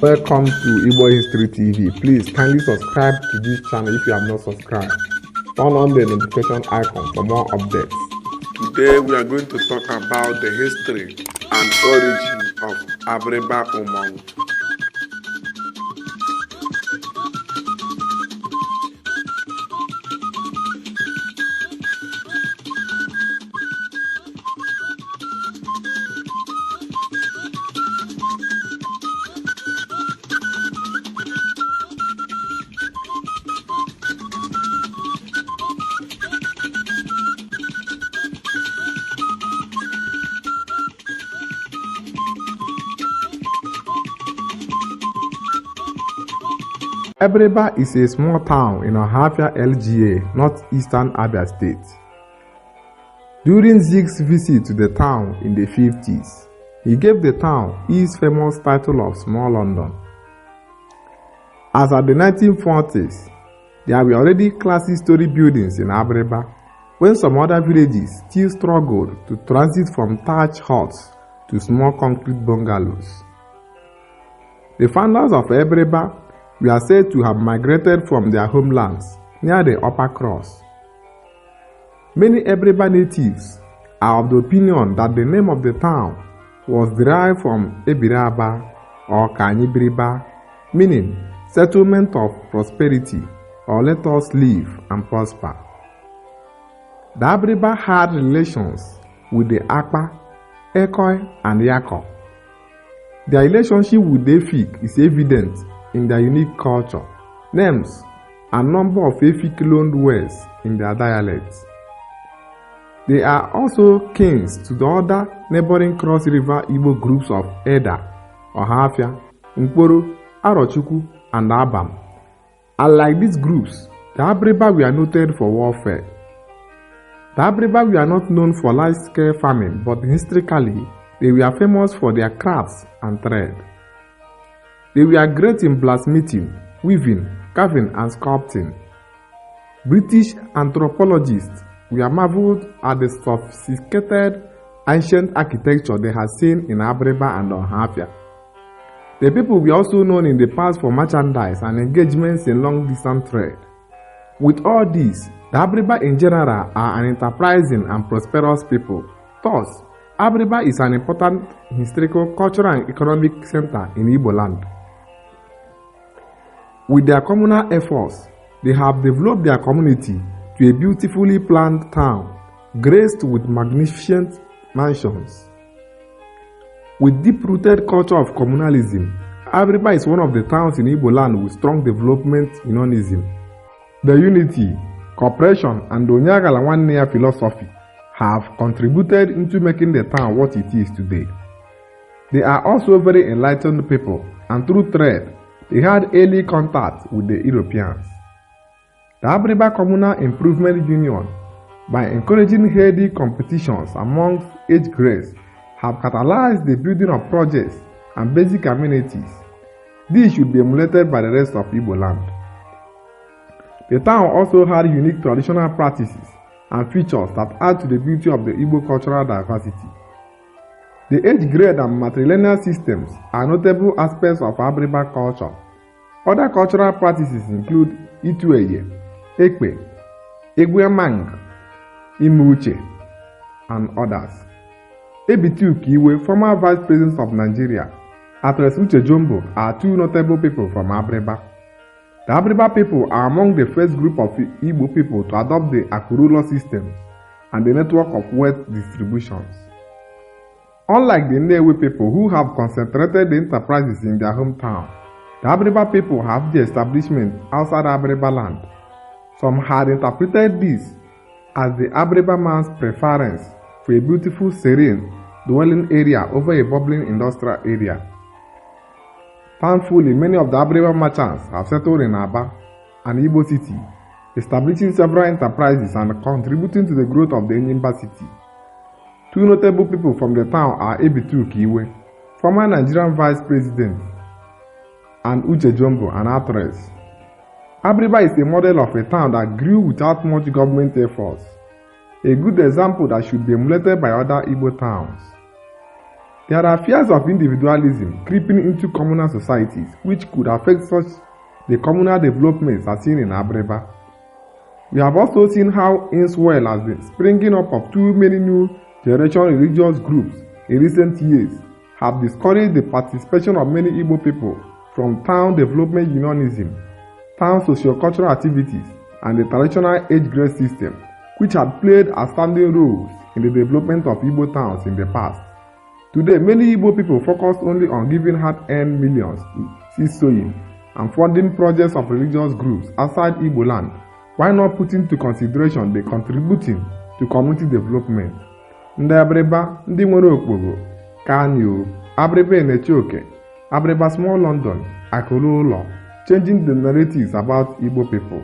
Welcome to Igbo History TV. Please kindly subscribe to this channel if you have not subscribed. Turn on the notification icon for more updates. Today we are going to talk about the history and origin of Abiriba Umong. Abiriba is a small town in Ohafia LGA, northeastern Abia State. During Zeke's visit to the town in the 50s, he gave the town his famous title of Small London. As at the 1940s, there were already classy story buildings in Abiriba, when some other villages still struggled to transit from thatched huts to small concrete bungalows. The founders of Abiriba were said to have migrated from their homelands near the Upper Cross. Many Abiriba natives are of the opinion that the name of the town was derived from Abiriba or Abiriba, meaning settlement of prosperity, or let us live and prosper. The Abiriba had relations with the Akpa, Ekoi, and Yako. Their relationship with the Efik is evident in their unique culture, names, and number of Efik loaned words in their dialects. They are also kins to the other neighboring Cross River Igbo groups of Eda, Ohafia, Nkporo, Arochukwu, and Abam. Unlike these groups, the Abiriba were noted for warfare. The Abiriba were not known for large-scale farming, but historically, they were famous for their crafts and trade. They were great in blacksmithing, weaving, carving, and sculpting. British anthropologists were marveled at the sophisticated ancient architecture they had seen in Abiriba and Ohafia. The people were also known in the past for merchandise and engagements in long-distance trade. With all this, the Abiriba in general are an enterprising and prosperous people. Thus, Abiriba is an important historical, cultural, and economic center in Igbo land. With their communal efforts, they have developed their community to a beautifully planned town, graced with magnificent mansions. With deep-rooted culture of communalism, Abiriba is one of the towns in Igbo land with strong development in unionism. The unity, cooperation, and Onyagala one-year philosophy have contributed into making the town what it is today. They are also very enlightened people, and through trade, they had early contact with the Europeans. The Abiriba Communal Improvement Union, by encouraging healthy competitions amongst age grades, have catalyzed the building of projects and basic amenities. These should be emulated by the rest of Igbo land. The town also had unique traditional practices and features that add to the beauty of the Igbo cultural diversity. The age grade and matrilineal systems are notable aspects of Abiriba culture. Other cultural practices include Itueye, Ekpe, Egwemang, Imuche, and others. Ebitu Kiwe, former Vice President of Nigeria, Actress Uche Jombo are two notable people from Abiriba. The Abiriba people are among the first group of Igbo people to adopt the Akurulo system and the network of wealth distributions. Unlike the Nnewi people who have concentrated the enterprises in their hometown, the Abiriba people have the establishment outside Abiriba land. Some had interpreted this as the Abiriba man's preference for a beautiful, serene dwelling area over a bubbling industrial area. Thankfully, many of the Abiriba merchants have settled in Aba and Igbo City, establishing several enterprises and contributing to the growth of the Enyimba city. Two notable people from the town are Ebitu Kiwe, former Nigerian Vice President, and Uche Jombo, an actress. Abiriba is a model of a town that grew without much government efforts, a good example that should be emulated by other Igbo towns. There are fears of individualism creeping into communal societies which could affect such the communal developments as seen in Abiriba. We have also seen how inswell has been springing up of too many new generation religious groups in recent years have discouraged the participation of many Igbo people from town development unionism, town socio-cultural activities, and the traditional age grade system, which had played outstanding roles in the development of Igbo towns in the past. Today, many Igbo people focus only on giving hard-earned millions to seed sowing and funding projects of religious groups outside Igbo land, while not putting into consideration the contributing to community development. Ndị Abiriba, ndị nwere okporo, Kanyo, Abiriba Enechoke, Abiriba Small London, Akụrụ ụlọ, changing the narratives about Igbo people.